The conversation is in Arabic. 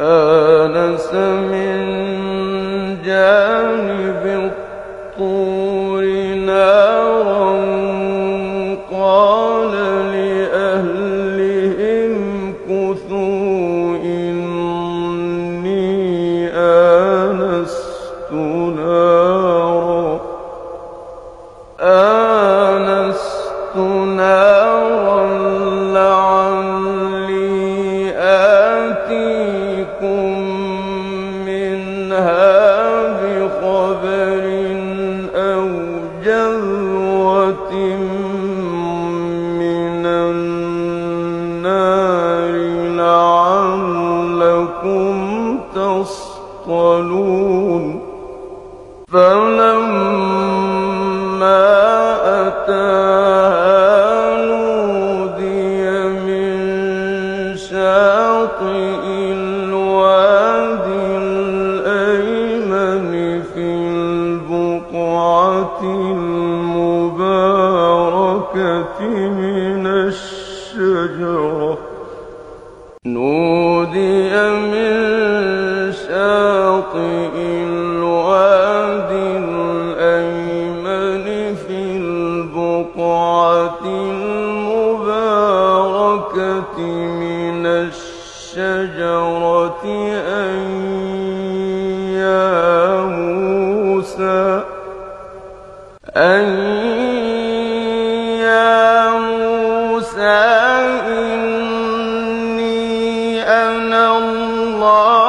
آنس من جانب الطور نارا قال لأهلهم امكثوا إني آنست نارا لعلي آتيكم منها بخبر أو جذوة من النار لعلكم تصطلون فلما أتاها نودي من شاطئ الوادي الأيمن في البقعة المباركة من الشجرة أن يا موسى إني أنا الله